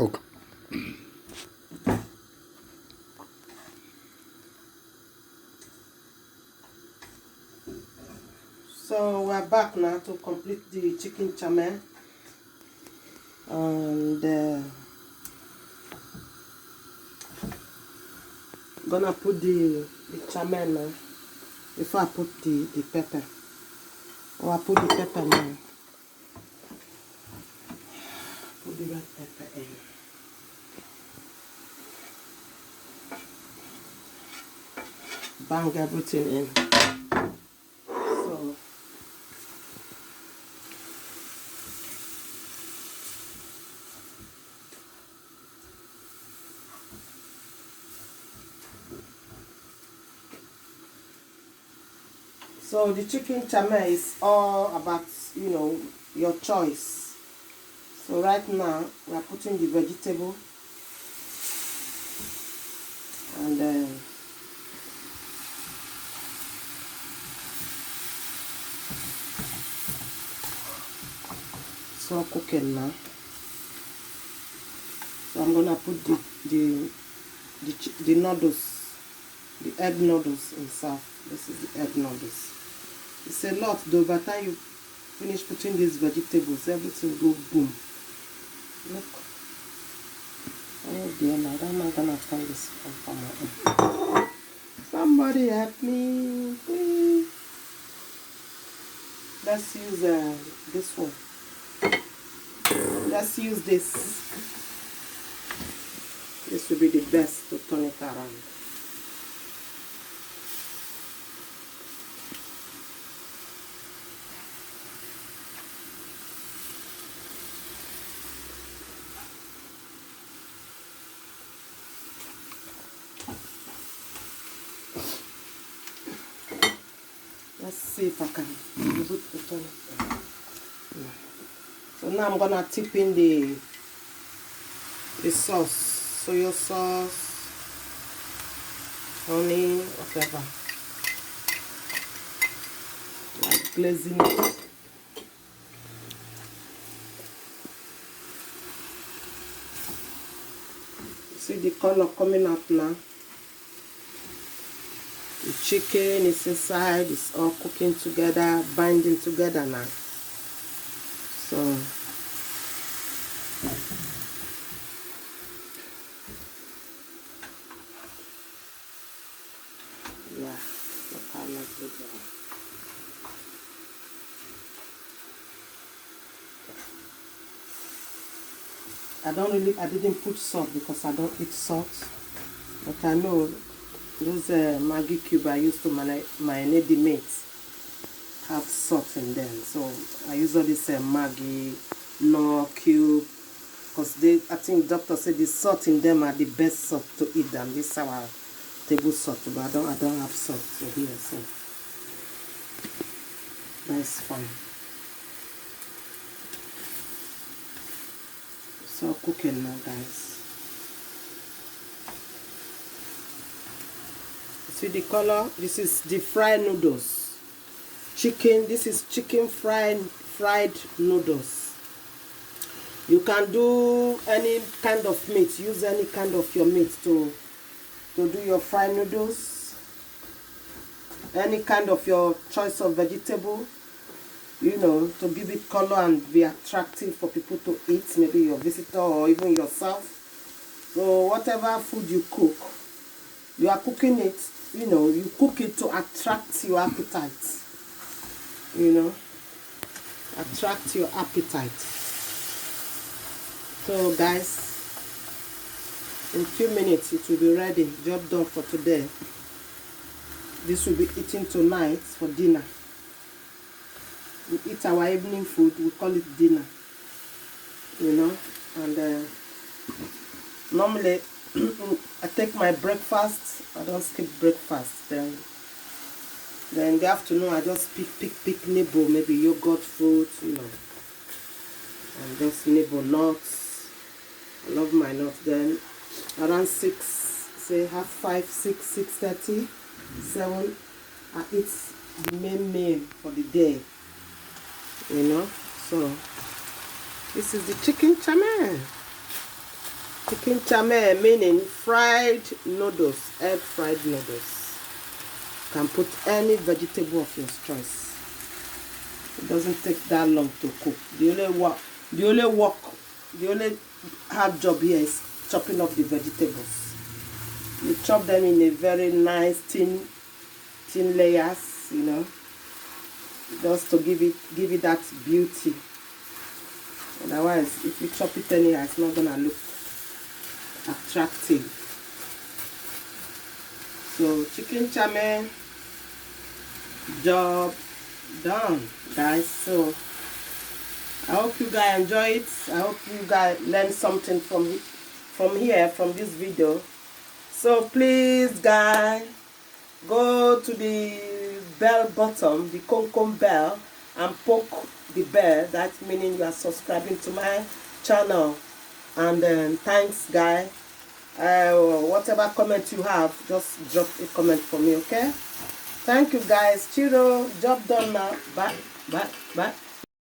Okay. So we're back now to complete the chicken chow, and gonna put the chow now before I put the pepper. Or I put the pepper now. Put the red pepper in. Bang everything in. So the chicken chow is all about, your choice. So right now we are putting the vegetable and it's all cooking now. So I'm gonna put the noodles, the egg noodles inside. This is the egg noodles. It's a lot though. By the time you finish putting these vegetables, everything go boom. Look. Oh dear, now I'm not gonna turn this on my own. Somebody help me, please. Let's use this one. Let's use this. This will be the best to turn it around. Let's see if I can be able to turn it around. So now I'm gonna tip in the sauce, soy sauce, honey, whatever, like glazing it. See the color coming out now. The chicken is inside, it's all cooking together, binding together now. So yeah, look how lovely they are. I didn't put salt because I don't eat salt, but I know those Maggi cube I used to marinate the meat have salt in them, so I use all this Maggi, no cube, because I think doctor said the salt in them are the best salt to eat than this our table salt, but I don't have salt so here, so that's fine. It's all cooking now, guys. See the color? This is the fried noodles. Chicken, this is chicken fried noodles. You can do any kind of meat, use any kind of your meat to do your fried noodles. Any kind of your choice of vegetable, to give it color and be attractive for people to eat, maybe your visitor or even yourself. So whatever food you cook, you are cooking it, you cook it to attract your appetite. Attract your appetite. So guys, in a few minutes it will be ready. Job done for today. This will be eaten tonight for dinner. We eat our evening food, we call it dinner. And normally I take my breakfast. I don't skip breakfast. Then in the afternoon I just pick nibble, maybe yogurt, fruit, and just nibble nuts. I love my nuts. Then around 6, say 4:30, 6, 6:30, 7, I eat the main meal for the day. So this is the chicken chow. Chicken chame meaning fried noodles, egg fried noodles. You can put any vegetable of your choice. It doesn't take that long to cook. The only hard job here is chopping up the vegetables. You chop them in a very nice thin layers, you know, just to give it that beauty. Otherwise, if you chop it anyhow, it's not gonna look attractive. So chicken chame job done, guys. So I hope you guys enjoy it. I hope you guys learn something from this video. So please guys, go to the bell button, the concom bell, and poke the bell. That meaning you are subscribing to my channel. And then thanks guys. Whatever comment you have, just drop a comment for me, okay? Thank you guys. Chiro, job done now. Bye.